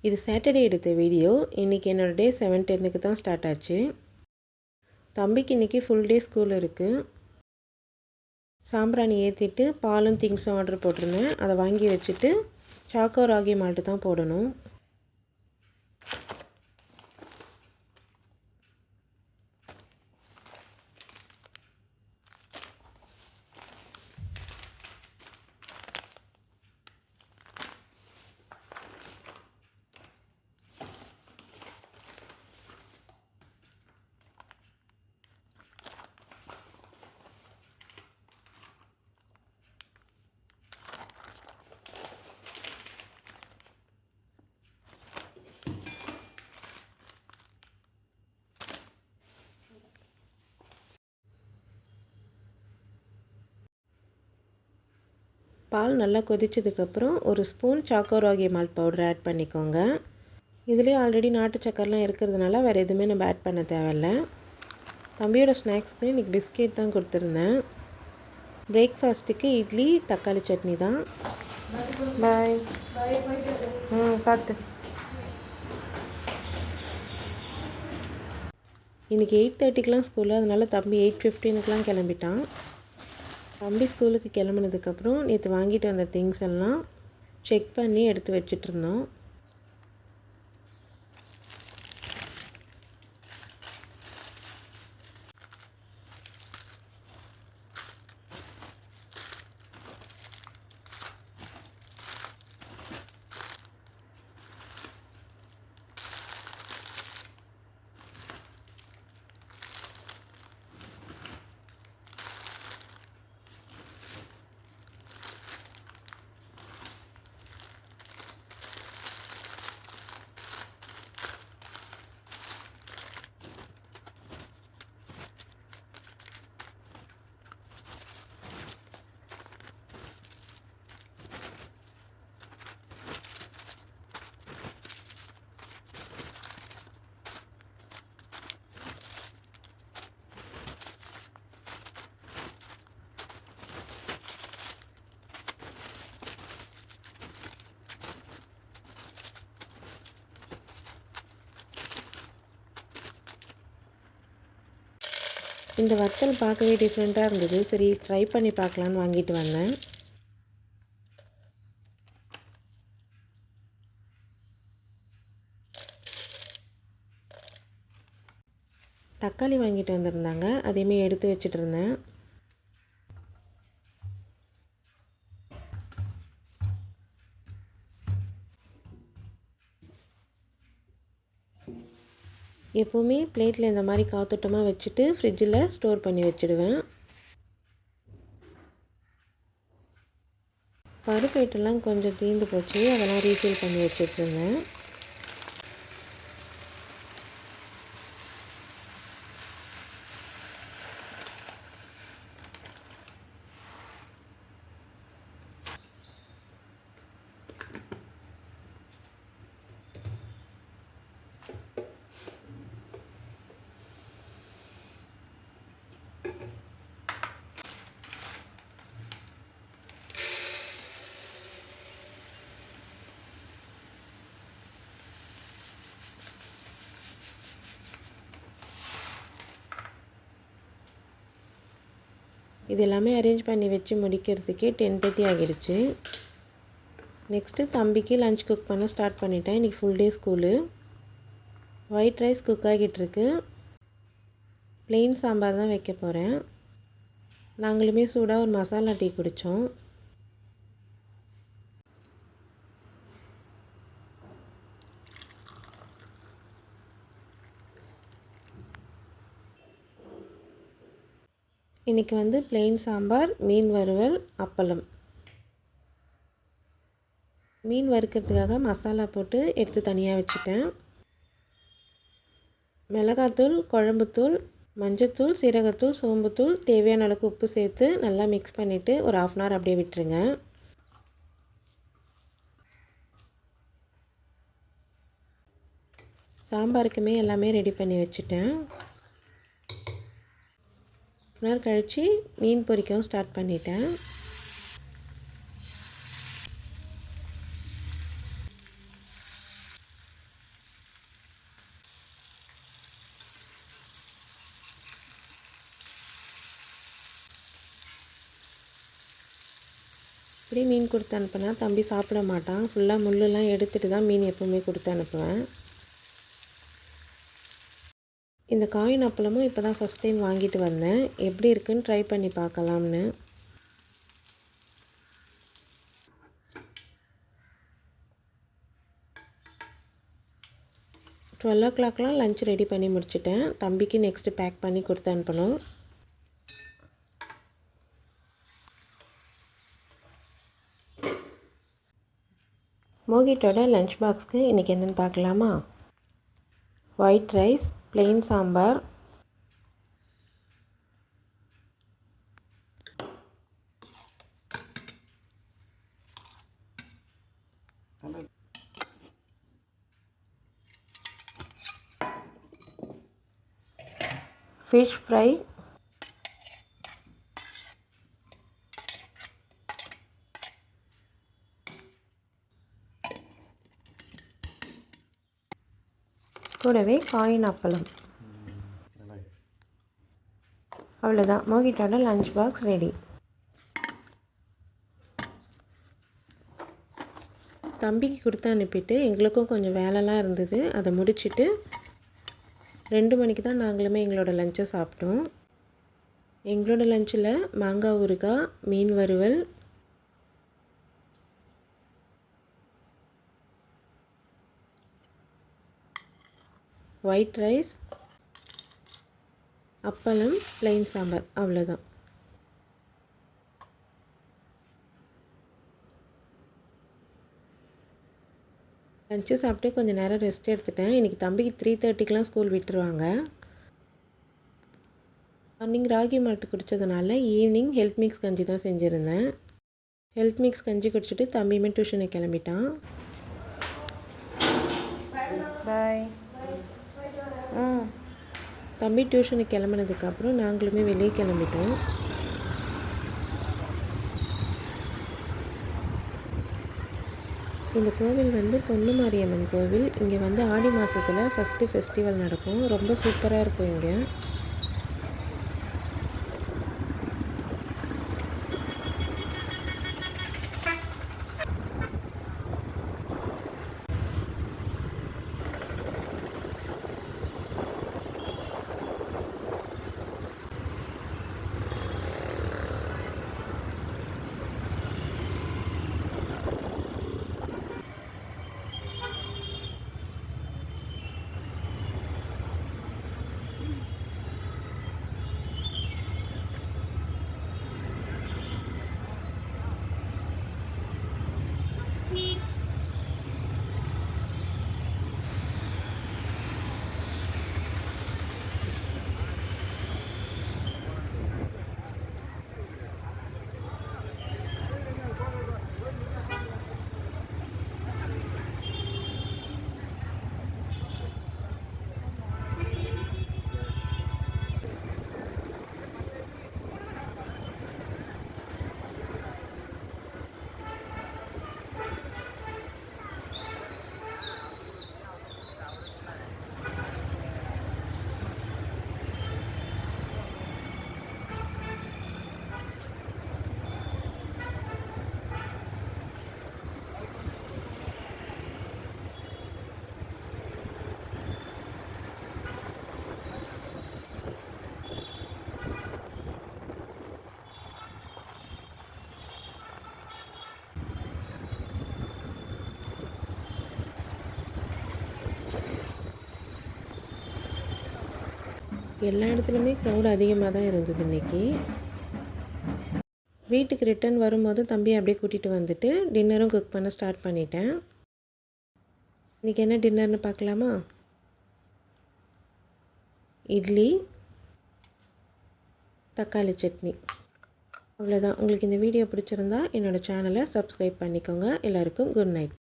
இது சாட்டர்டே எடுத்த வீடியோ. இன்றைக்கி என்னோடய டே 7:10க்கு தான் ஸ்டார்ட் ஆச்சு. தம்பிக்கு இன்றைக்கி ஃபுல் டே ஸ்கூல் இருக்குது. சாம்பிராணி ஏற்றிட்டு பாலும் திங்ஸும் ஆர்டர் போட்டிருந்தேன். அதை வாங்கி வச்சுட்டு சாக்கோ ராகி மால்ட்டு தான் போடணும். பால் நல்லா கொதிச்சதுக்கப்புறம் ஒரு spoon choco ragi malt powder add பண்ணிக்கோங்க. இதுலேயே ஆல்ரெடி நாட்டு சக்கரெலாம் இருக்கிறதுனால வேறு எதுவுமே நம்ம ஆட் பண்ண தேவையில்ல. தம்பியோட ஸ்நாக்ஸ்க்கு இன்றைக்கி பிஸ்கெட் தான் கொடுத்துருந்தேன். பிரேக்ஃபாஸ்ட்டுக்கு இட்லி தக்காளி சட்னி தான். பாய். பார்த்து. இன்றைக்கி 8:30க்கெலாம் ஸ்கூலு, அதனால் தம்பி 8:15க்கெலாம் கிளம்பிட்டான். தம்பி ஸ்கூலுக்கு கிளம்புனதுக்கப்புறம் நேற்று வாங்கிட்டு வந்த திங்ஸ் எல்லாம் செக் பண்ணி எடுத்து வச்சிட்ருந்தோம். இந்த வத்தல் பார்க்கவே டிஃப்ரெண்ட்டாக இருந்தது. சரி ட்ரை பண்ணி பார்க்கலான்னு வாங்கிட்டு வந்தேன். தக்காளி வாங்கிட்டு வந்திருந்தாங்க, அதையுமே எடுத்து வச்சுட்டு இருந்தேன். எப்போவுமே பிளேட்டில் இந்த மாதிரி காத்தோட்டமாக வச்சுட்டு ஃப்ரிட்ஜில் ஸ்டோர் பண்ணி வச்சுடுவேன். பருப்பு ஐட்டம்லாம் கொஞ்சம் தீர்ந்து போச்சு, அதெல்லாம் ரீஃபில் பண்ணி வச்சுட்ருந்தேன். இது எல்லாமே அரேஞ்ச் பண்ணி வச்சு முடிக்கிறதுக்கே 10:30 ஆகிடுச்சு. நெக்ஸ்ட்டு தம்பிக்கு லஞ்ச் குக் பண்ண ஸ்டார்ட் பண்ணிட்டேன். இன்றைக்கி full day school. White rice cook ஆகிட்டுருக்கு. ப்ளெயின் சாம்பார் தான் வைக்க போகிறேன். நாங்களுமே சூடாக ஒரு மசாலா டீ குடித்தோம். இன்றைக்கி வந்து ப்ளெயின் சாம்பார், மீன் வறுவல், அப்பளம். மீன் வறுக்கிறதுக்காக மசாலா போட்டு எடுத்து தனியாக வச்சுட்டேன். மிளகாத்தூள், குழம்புத்தூள், மஞ்சத்தூள், சீரகத்தூள், சோம்புத்தூள், தேவையான அளவுக்கு உப்பு சேர்த்து நல்லா மிக்ஸ் பண்ணிவிட்டு ஒரு 1/2 அன் ஹவர் அப்படியே விட்டுருங்க. சாம்பாருக்குமே எல்லாமே ரெடி பண்ணி வச்சுட்டேன். 1 ஹவர் கழித்து மீன் பொரிக்கவும் ஸ்டார்ட் பண்ணிட்டேன். இப்படி மீன் கொடுத்து அனுப்புனா தம்பி சாப்பிட மாட்டான். ஃபுல்லாக முள்ளெல்லாம் எடுத்துகிட்டு தான் மீன் எப்போவுமே கொடுத்து அனுப்புவேன். இந்த காயின் அப்பளமும் இப்போ தான் ஃபஸ்ட் டைம் வாங்கிட்டு வந்தேன். எப்படி இருக்குன்னு ட்ரை பண்ணி பார்க்கலாம்னு. 12 o'clockலாம் லஞ்ச் ரெடி பண்ணி முடிச்சிட்டேன். தம்பிக்கு நெக்ஸ்ட்டு பேக் பண்ணி கொடுத்து அனுப்பணும். மோகிட்டோட லஞ்ச் பாக்ஸ்க்கு இன்றைக்கி என்னென்னு பார்க்கலாமா? White rice, plain sambar, fish fry, கூடவே காயின் அப்பளம். அவ்வளோதான், மோகிட்டோட லஞ்ச் பாக்ஸ் ரெடி. தம்பிக்கு கொடுத்து அனுப்பிட்டு எங்களுக்கும் கொஞ்சம் வேலைலாம் இருந்தது. அதை முடிச்சுட்டு 2 மணிக்கு தான் நாங்களுமே எங்களோட லஞ்சை சாப்பிட்டோம். எங்களோட லஞ்சில் மாங்காய் ஊறுகாய், மீன் வறுவல், ஒயிட் ரைஸ், அப்பளம், plain சாம்பார், அவ்வளோதான். லஞ்சு சாப்பிட்டு கொஞ்சம் நேரம் ரெஸ்ட் எடுத்துட்டேன். இன்றைக்கி தம்பிக்கு 3:30க்கெலாம் ஸ்கூல் விட்டுருவாங்க. மார்னிங் ராகி மால்ட்டு குடித்ததுனால ஈவினிங் ஹெல்த் மிக்ஸ் கஞ்சி தான் செஞ்சுருந்தேன். ஹெல்த் மிக்ஸ் கஞ்சி குடிச்சிட்டு தம்பியுமே டியூஷனுக்கு கிளம்பிட்டான். பாய். தம்பி டியூஷனுக்கு கிளம்புனதுக்கப்புறம் நாங்களுமே வெளியே கிளம்பிட்டோம். இந்த கோவில் வந்து பொண்ணு மாரியம்மன் கோவில். இங்கே வந்து ஆடி மாதத்தில் ஃபஸ்ட்டு ஃபெஸ்டிவல் நடக்கும். ரொம்ப சூப்பராக இருக்கும் இங்கே. எல்லா இடத்துலையுமே க்ரௌட் அதிகமாக தான் இருந்தது இன்றைக்கி. வீட்டுக்கு ரிட்டர்ன் வரும்போது தம்பி அப்படியே கூட்டிகிட்டு வந்துட்டு டின்னரும் குக் பண்ண ஸ்டார்ட் பண்ணிட்டேன். இன்றைக்கி என்ன டின்னர்னு பார்க்கலாமா? இட்லி, தக்காளி சட்னி. அவ்வளோதான். உங்களுக்கு இந்த வீடியோ பிடிச்சிருந்தா என்னோடய சேனலை சப்ஸ்கிரைப் பண்ணிக்கோங்க. எல்லாருக்கும் குட் நைட்.